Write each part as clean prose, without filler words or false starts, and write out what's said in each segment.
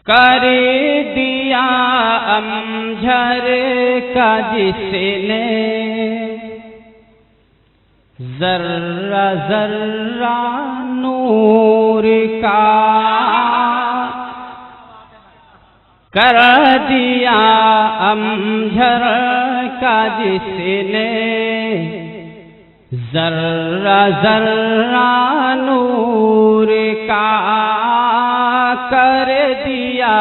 کر دیا امجھر کا جس نے ذرہ ذرہ نور کا کر دیا امجھر کا جس نے ذرہ ذرہ نور کا کر دیا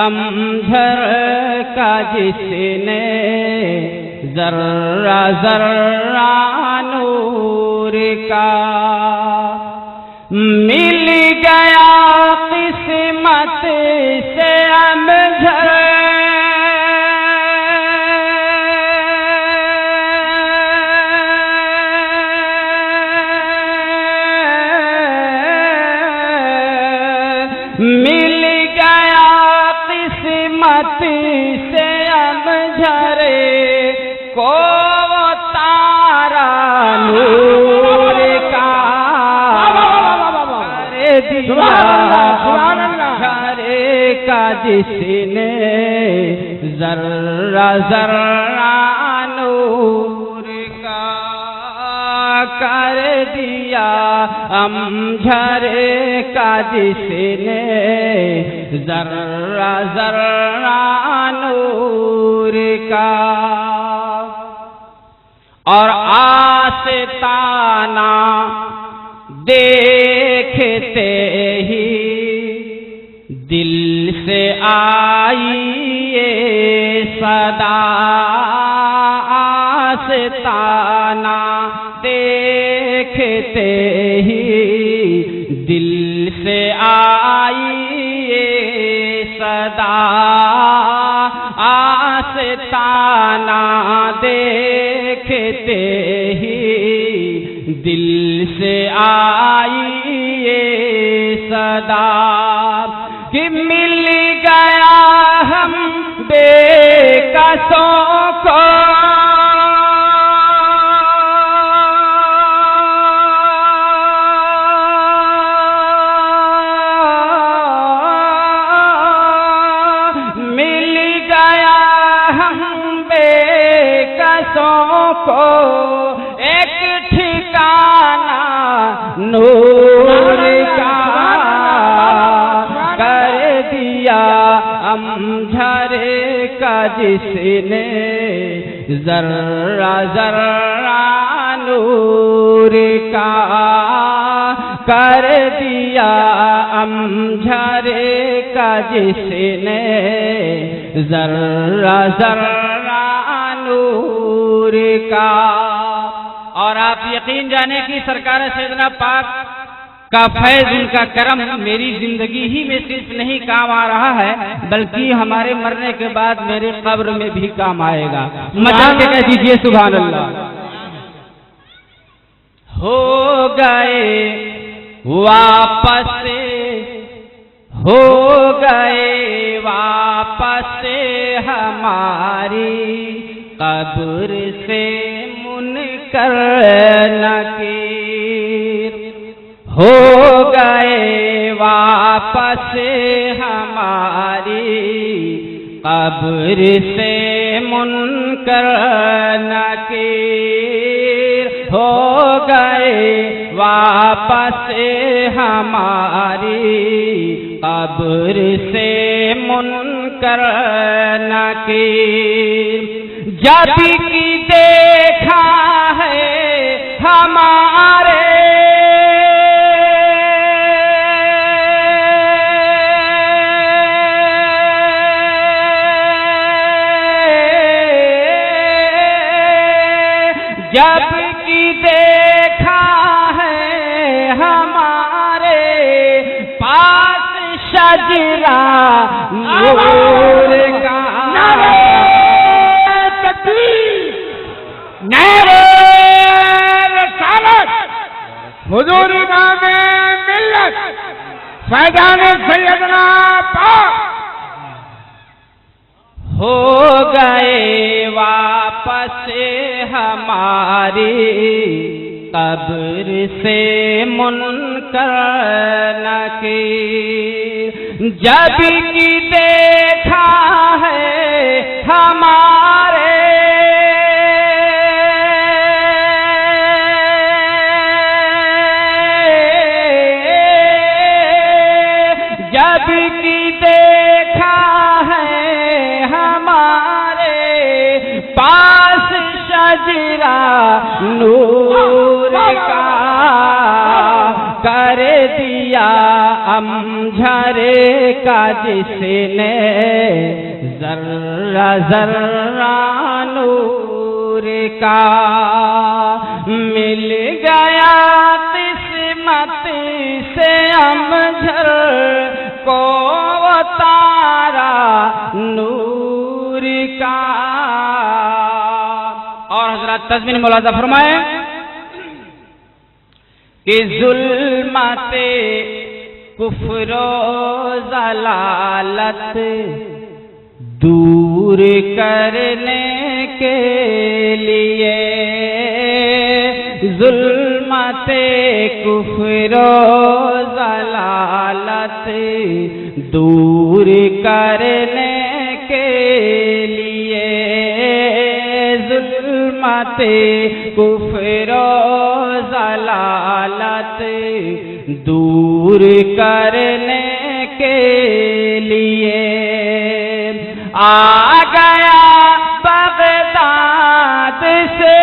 امجھر کا جس نے ذرہ ذرہ نور کا مل گیا قسمت سے امجھر مل گیا قسمت سے امجھر کو تارا نور کا کر دیا امجھر کا جس نے ذرہ ذرہ نور کا کر دیا امجھر کا جس نے ذرہ ذرہ نور کا اور آستانہ دیکھتے ہی دل سے آئی یہ صدا آستانہ دیکھتے ہی دل سے آئی یہ صدا آستانہ دیکھتے ہی دل سے آئی یہ صدا کہ مل گیا ہم بے کسوں کو ایک ٹھکانہ نور کا کر دیا امجھر کا جس نے ذرہ ذرہ نور کا کر دیا امجھر کا جس نے ذرہ ذرہ نور کا اور آپ یقین جانے کی سرکار سیدنا پاک کا فیض ان کا کرم میری زندگی ہی میں صرف نہیں کام آ رہا ہے بلکہ ہمارے مرنے کے بعد میرے قبر میں بھی کام آئے گا مچا کے کہہ دیجئے سبحان اللہ ہو گئے واپس ہماری قبر سے منکر نکیر ہو گئے واپس ہماری قبر سے منکر نکیر ہو گئے واپس ہماری قبر سے منکر نکیر جب کی دیکھا ہے ہمارے جب کی دیکھا ہے ہمارے پاس شجرہ نور کا حضور امام ملت فیضان سیدنا پاک ہو گئے واپس ہماری قبر سے منکر نکیر جب کی دیکھا ہے ہمارے جب کی دیکھا ہے ہمارے پاس شجرہ نور کا کر دیا امجھرے کا جس نے ذرہ ذرہ نور کا مل گیا قسمت سے امجھر کو تارا نور کا۔ اور حضرات تضمین ملاحظہ فرمائیں کہ ظلمت کفر و ضلالت دور کرنے کے لیے ظلمت کفر و ضلالت دور کرنے کے لیے ظلمت کفر و ضلالت دور کرنے کے لیے آ گیا بغداد سے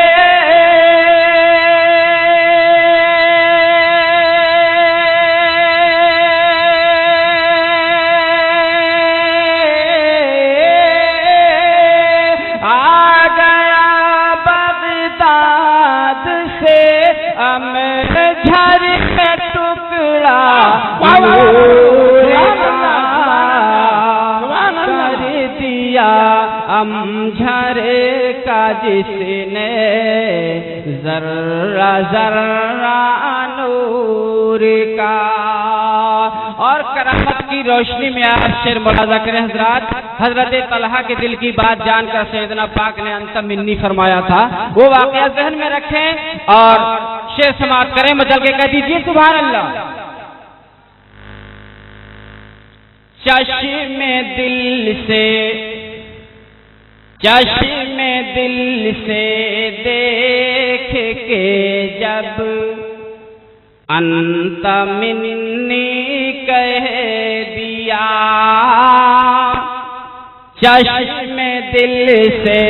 امجھر کا ٹکڑا کر دیا امجھر کا جس نے ذرہ ذرہ نور کا۔ اور کرامت کی روشنی میں آپ شعر ملاحظہ کریں حضرات، حضرت طلحہ کے دل کی بات جان کر سیدنا پاک نے انتم منی فرمایا تھا، وہ واقعہ ذہن میں رکھیں اور شعر سماعت کریں، مچل کے کہہ دیجیے سبحان اللہ۔ چشم دل سے دیکھ کے جب انت منی کہہ دیا، چشم دل سے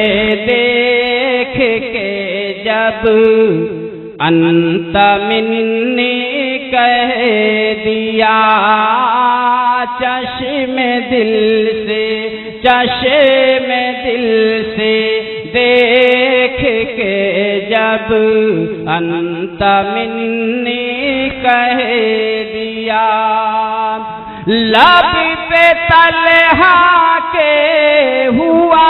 دیکھ کے جب انت منی کہہ دیا، چشم دل سے دیکھ کے جب انت منی کہہ دیا، لب پہ طلحہ کے ہوا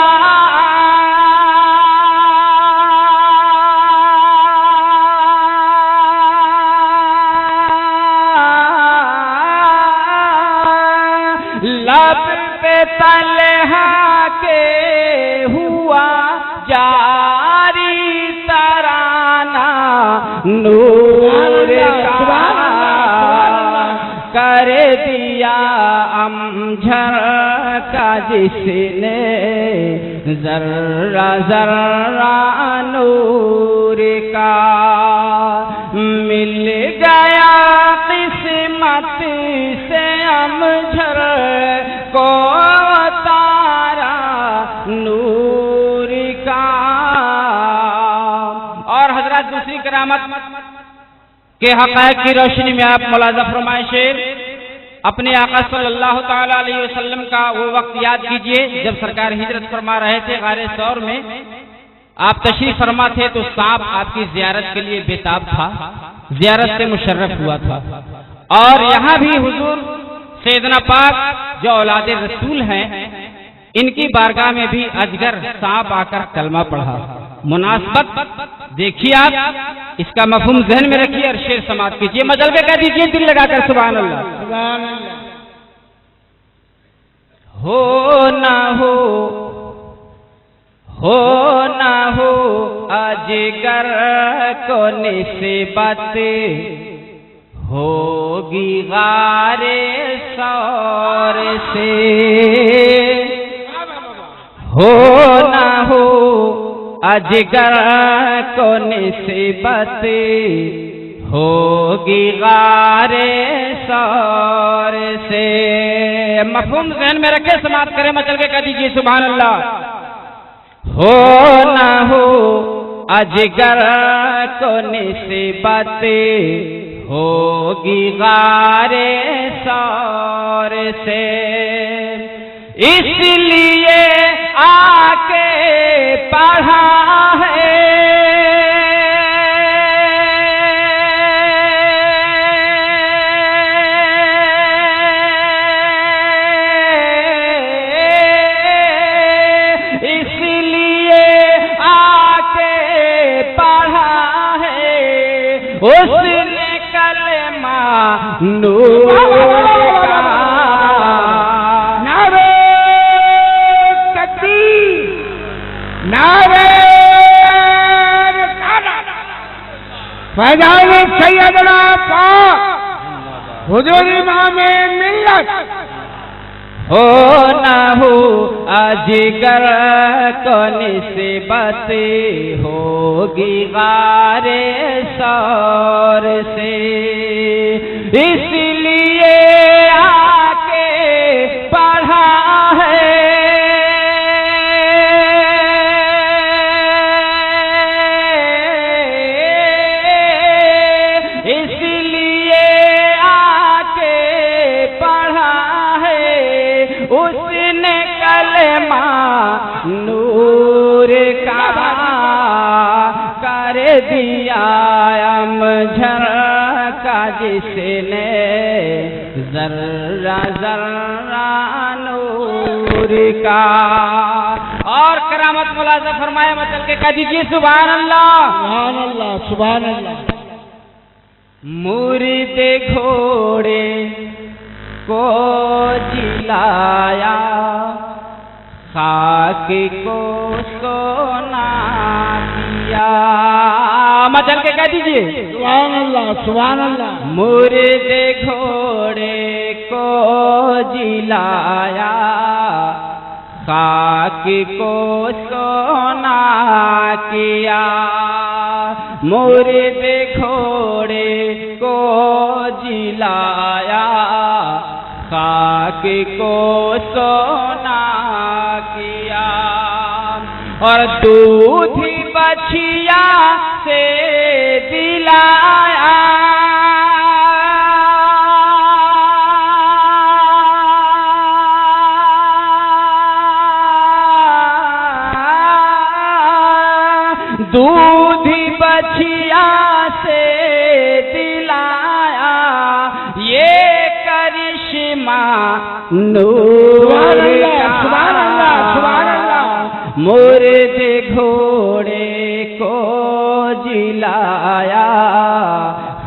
لب پہ طلحہ کے ہوا جاری ترانہ نور کا کر دیا امجھر کا جس نے ذرہ ذرہ نور کا، مل گیا قسمت سے امجھر کو تارا نور کا۔ اور حضرات دوسری کرامت کے حقائق کی روشنی میں آپ ملاحظہ فرمائیں شعر، اپنے آقا صلی اللہ تعالی علیہ وسلم کا وہ وقت یاد کیجئے جب سرکار ہجرت فرما رہے تھے، غار ثور میں آپ تشریف فرما تھے تو سانپ آپ کی زیارت کے لیے بےتاب تھا، زیارت سے مشرف ہوا تھا، اور یہاں بھی حضور سیدنا پاک جو اولاد رسول ہیں ان کی بارگاہ میں بھی اجگر سانپ آ کر کلمہ پڑھا۔ مناسبت دیکھیے آپ، اس کا مفہوم ذہن میں رکھیے اور شعر سماعت کیجیے، مجل میں کہہ دیجیے دل لگا کر سبحان اللہ۔ ہو نہ ہو اجگر کو نسبت ہوگی غار ثور سے، ہو نہ ہو اجگر کو نسبت ہوگی غار ثور سے۔ مفہوم ذہن میں رکھے، سماعت کریں، مچل کے کہہ دیجیے سبحان اللہ۔ ہو نہ ہو اجگر کو نسبت ہوگی غار ثور سے، اس لیے آ کے پڑھا ہے اس نے کلمہ نور کا۔ نعرہ تکبیر، نعرہ رسالت، فیضان سیدنا پاک حضور امام ملت، ہو نہ ہو اجگر کو نسبت ہوگی غار ثور سے، اس لیے آ کے پڑھا ہے اس لیے آ کے پڑھا ہے اس نے کلمہ نور کا کر دیا امجھر کا، جس نے ذرہ ذرہ نور کا۔ اور کرامت ملاحظہ فرمائے، مچل کے کہہ دیجیے سبحان اللہ، سبحان اللہ، سبحان اللہ۔ مرد گھوڑے کو جلایا، خاک کو سونا دیا، مچل کے کہہ دیجیے سبحان اللہ، سبحان اللہ۔ مرد گھوڑے کو جلایا، خاک کو سونا کیا، مرد گھوڑے کو جلایا، خاک کو سونا کیا، اور دودھ بچھیا سے دلایا، دودھ بچھیا سے دلایا، یہ کرشمہ نور کا، سبحان اللہ، سبحان اللہ۔ مرد گھوڑے کو جلایا،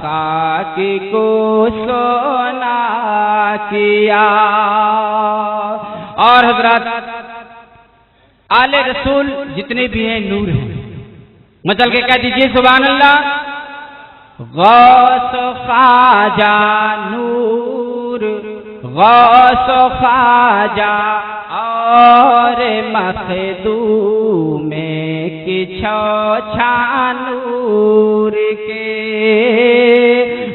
خاک کو سونا کیا۔ اور حضرات آل رسول جتنے بھی ہیں نور ہیں، مچل کے کہہ دیجیے سبحان اللہ۔ غوث خواجہ نور، غوث خواجہ اور مخدوم کچھو چھانور کے،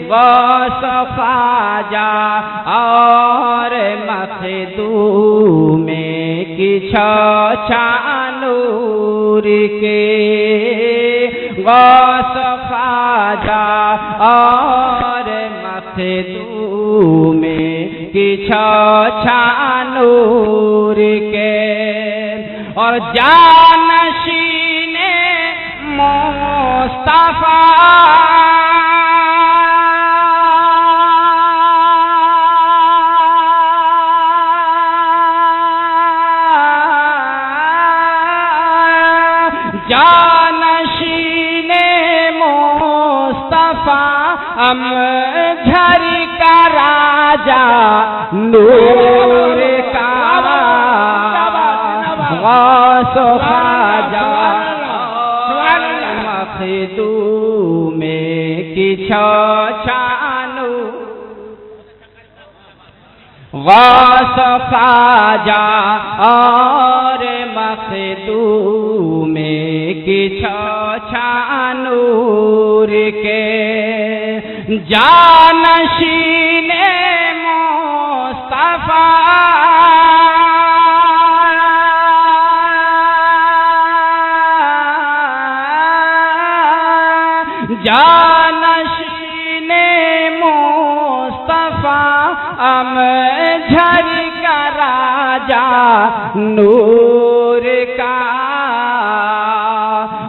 غوث خواجہ اور مخدوم کچھو چھانور کے، غوث خواجہ اور مخدوم کچھو چھانور کے، اور جانشین مصطفیٰ جانشین مصطفیٰ امجھر کا راجہ نور کا، غوث خواجہ مخدوم کی چھانو غوث خواجہ اور مخدوم کی چھانور کے جانشین مصطفیٰ جانشین مصطفیٰ امجھر کا راجا نور کا۔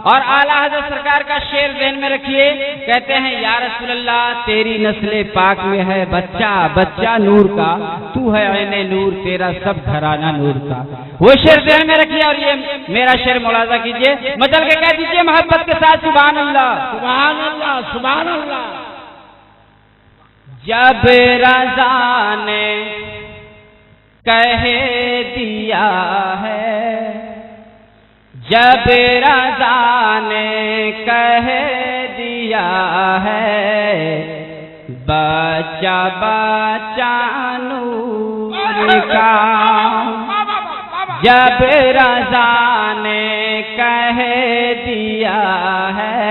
اور اعلیٰ حضرت سرکار کا شعر ذہن میں رکھیے، کہتے ہیں یا رسول اللہ تیری نسل پاک میں ہے بچہ بچہ نور کا، تو ہے عین نور تیرا سب گھرانہ نور کا۔ وہ شعر ذہن میں رکھیے اور یہ میرا شعر ملاحظہ کیجئے، مچل کے کہہ دیجئے محبت کے ساتھ سبحان اللہ سبحان اللہ سبحان اللہ۔ جب رضا نے کہہ دیا ہے، جب رضا نے کہہ دیا ہے، بچہ بچہ نور کا۔ جب رضا نے کہہ دیا ہے،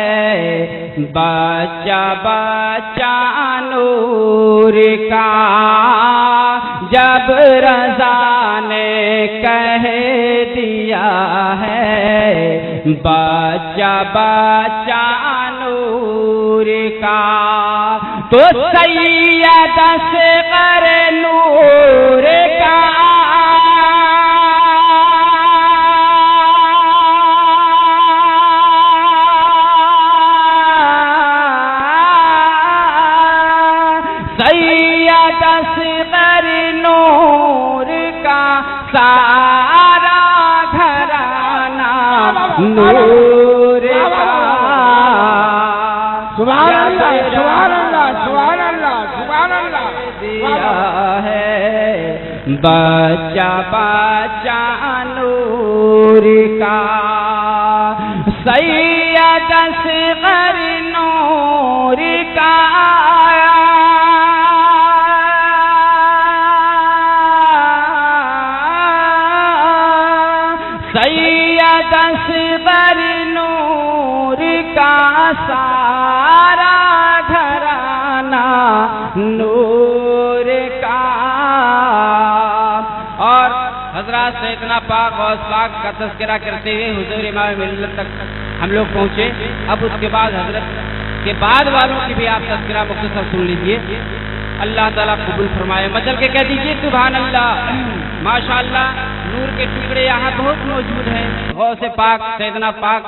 بچہ بچہ نور کا۔ جب رضا نے کہہ دیا ہے، بچہ بچہ نور کا، تو سید اصغر نور کا سید اصغر نور کا سارا گھرانہ نور کا۔ سبحان اللہ سبحان اللہ سبحان اللہ سبحان اللہ۔ دیا ہے بچہ بچہ نور کا، سید اصغر نور کا۔ سید اصغر نور کا سارا گھرانہ نور کا۔ اور حضرات سیدنا پاک غوث پاک کا تذکرہ کرتے ہوئے حضور امام ملت تک ہم لوگ پہنچے۔ اب اس کے بعد حضرت کے بعد والوں کی بھی آپ تذکرہ مختصر سن لیجئے، اللہ تعالیٰ قبول فرمائے۔ مچل کے کہہ دیجئے سبحان اللہ۔ ماشاءاللہ نور کے ٹکڑے یہاں بہت موجود ہیں، غوث پاک سیدنا پاک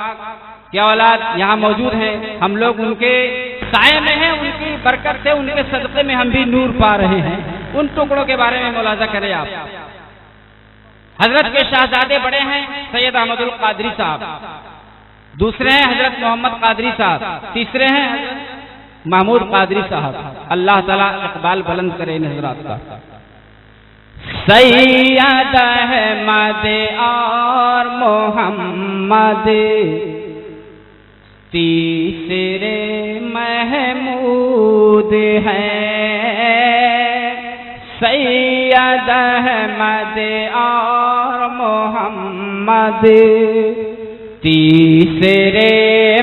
کے اولاد یہاں موجود ہیں، ہم لوگ ان کے سائے میں ہیں، ان کی برکت سے ان کے صدقے میں ہم بھی نور پا رہے ہیں۔ ان ٹکڑوں کے بارے میں ملاحظہ کریں آپ۔ حضرت کے شہزادے بڑے ہیں سید احمد القادری صاحب، دوسرے ہیں حضرت محمد قادری صاحب، تیسرے ہیں حضرت محمود قادری صاحب۔ اللہ تعالیٰ اقبال بلند کرے ان حضرات کا۔ سید احمد اور محمد تیسرے محمود ہیں، سید احمد اور محمد تیسرے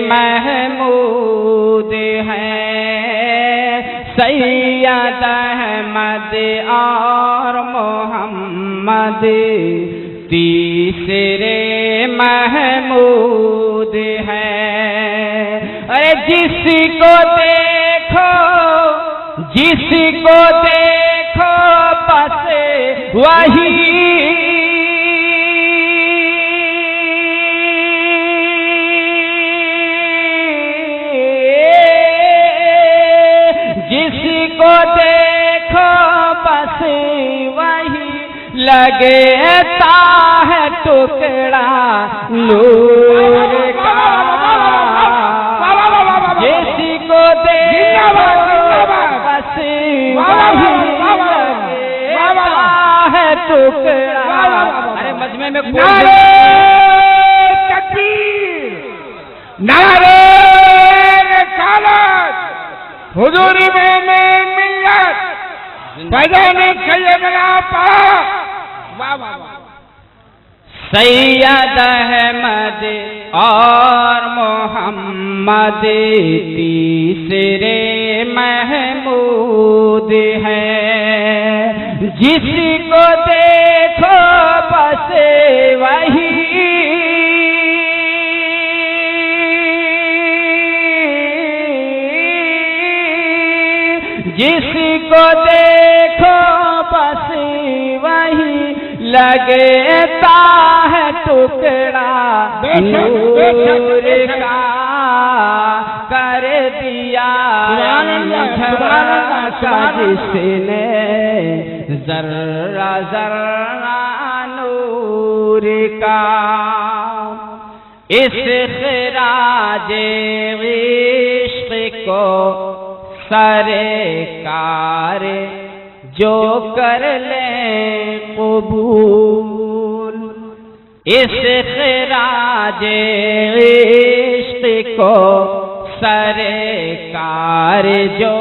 محمود ہیں، سید احمد اور محمد تیسرے محمود ہیں۔ ارے جس کو دیکھو بس وہی کو دیکھو بس وہی لگتا ہے ٹکڑا نور کا، جس کو دیکھو بس وہی لگتا ہے ٹکڑا۔ ارے مجمع میں نعرہ تکبیر، نعرہ حضور امام ملت فیضان سیدنا پاک واہ واہ واہ سید احمد اور محمد تیسرے محمود ہیں، جس کو دیکھو بس وہی جس کو دیکھو بس وہی لگتا ہے ٹکڑا نور کا، کر دیا جھلکا جس نے ذرہ ذرہ نور کا، اس خراج عشق کو سرکار جو کر لیں قبول، اس خراج عشق کو سرکار جو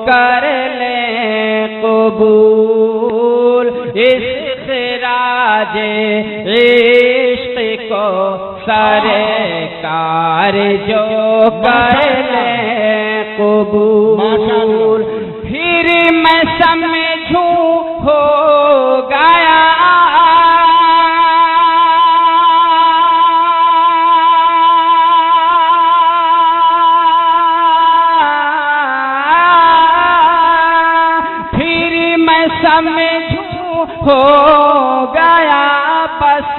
کر لیں قبول، اس خراج عشق کو سرکار جو کر لیں قبول، پھر میں سمجھوں ہو گیا پھر میں سمجھوں ہو گیا بس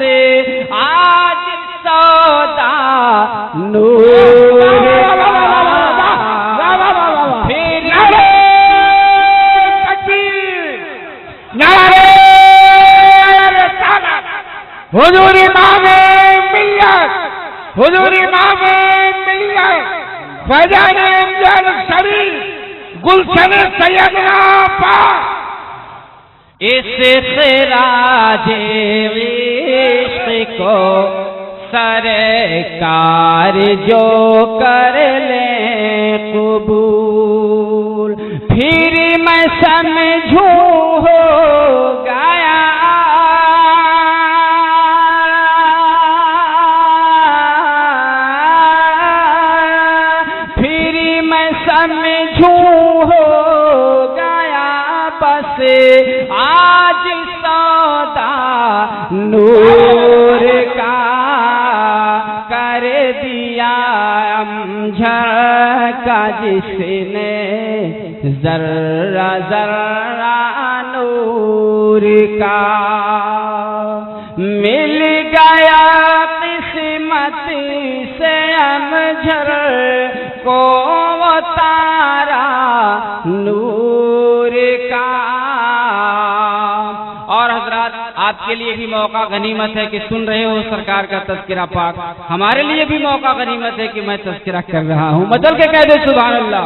آج سودا نور حضور امام ملت حضور امام ملت فیضان امجد شریف گلشن سیدنا پاک، اس خراج عشق کو سرکار جو کر لیں قبول، پھر میں سمجھوں ہو گیا آج سودا نور کا، کر دیا جھلکا جس نے ذرہ ذرہ نور کا، مل گیا قسمت سے امجھر کو وہ تارا نور کا۔ اور حضرات آپ کے لیے بھی موقع غنیمت ہے کہ سن رہے ہو سرکار کا تذکرہ پاک، ہمارے لیے بھی موقع غنیمت ہے کہ میں تذکرہ کر رہا ہوں، بدل کے کہہ دے سبحان اللہ۔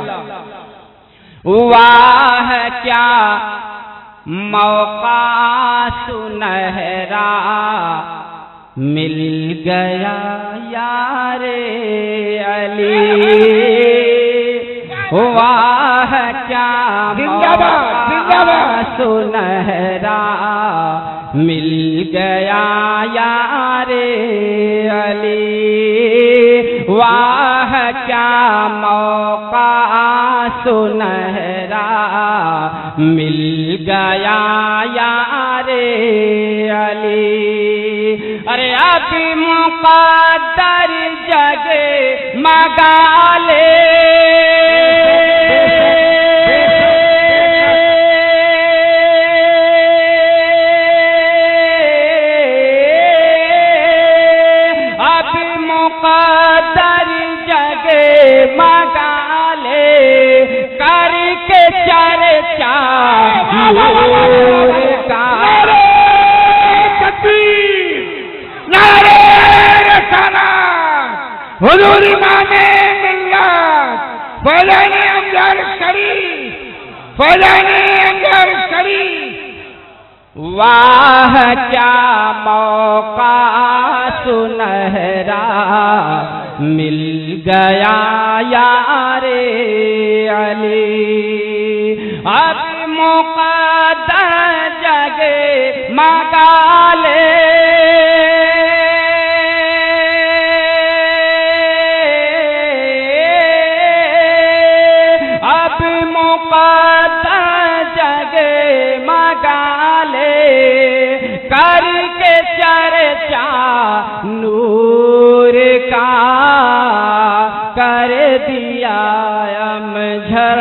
واہ کیا موقع سنہرا مل گیا یار علی، واہ کیا موقع سنہرا مل گیا یار علی، واہ کیا موقع سنہرا مل گیا یار علی، ارے آپ مقدر جگہ مگالے مگالے کر کے چرچا نور کا، نعرہ رسالت حضور امام ملت فیضان امجد شریف فیضان امجد شریف، واہ کیا موقع سنہرا مل گیا یار علی اب مقدس جگہ مگالے اب مقدس جگہ مگالے کر کے چرچا نور کا کر دیا امجھر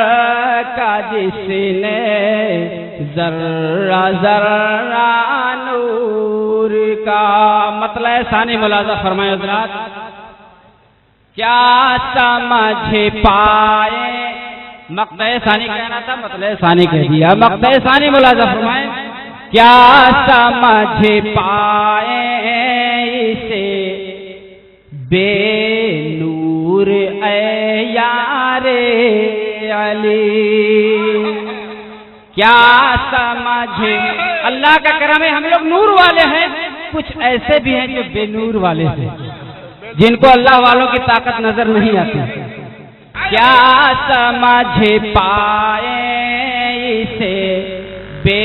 کا جس نے ذرہ ذرہ نور کا مطلع ثانی ملاحظہ فرمائے حضرات کیا سمجھ پائے مقطع ثانی کہنا تھا مطلع ثانی کہہ دیا مقطع ثانی ملاحظہ فرمائے کیا سمجھ پائے اسے بے نور اے یار علی کیا سمجھ اللہ کا کرم ہے ہم لوگ نور والے ہیں کچھ ایسے بھی ہیں جو بے نور والے ہیں جن کو اللہ والوں کی طاقت نظر نہیں آتی کیا سمجھ پائے اسے بے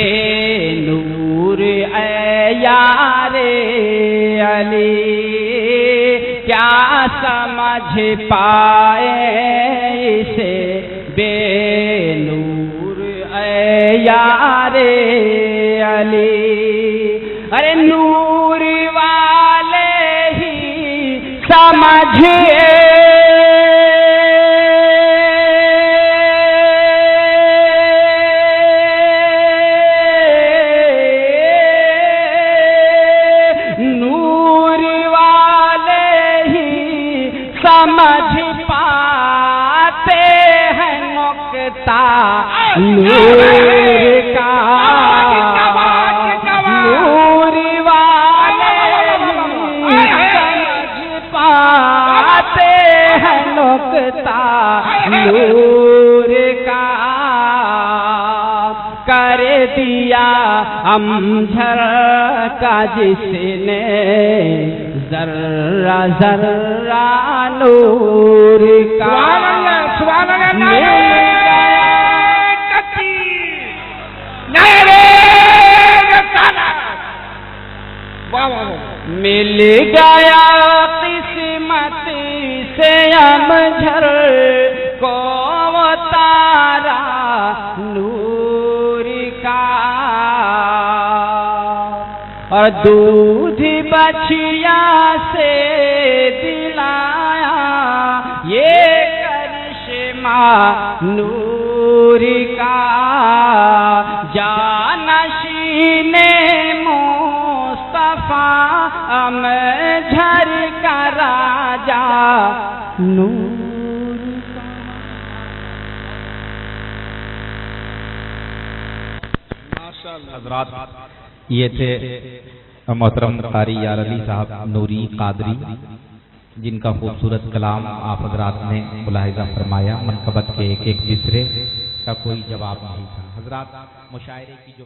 نور اے یار علی کیا سمجھ پائے اسے بے نور اے یار علی ارے نور والے ہی سمجھے سمجھ پاتے ہیں نقطہ نور کا نور والے سمجھ پاتے ہیں نقطہ نور کا کر دیا امجھر کا جس نے ذرہ ذرہ نور کا سبحان اللہ مل گیا قسمت سے امجھر کو وہ تارا نور کا اور دودھ بچھیا سے دلایا یہ کرشمہ نور کا جانشین مصطفیٰ امجھر کا راجا نور کا حضرات یہ تھے محترم قاری یار علی صاحب نوری قادری جن کا خوبصورت کلام آپ حضرات نے ملاحظہ فرمایا منقبت کے ایک ایک مصرے کا کوئی جواب نہیں تھا حضرات مشاعرے کی جو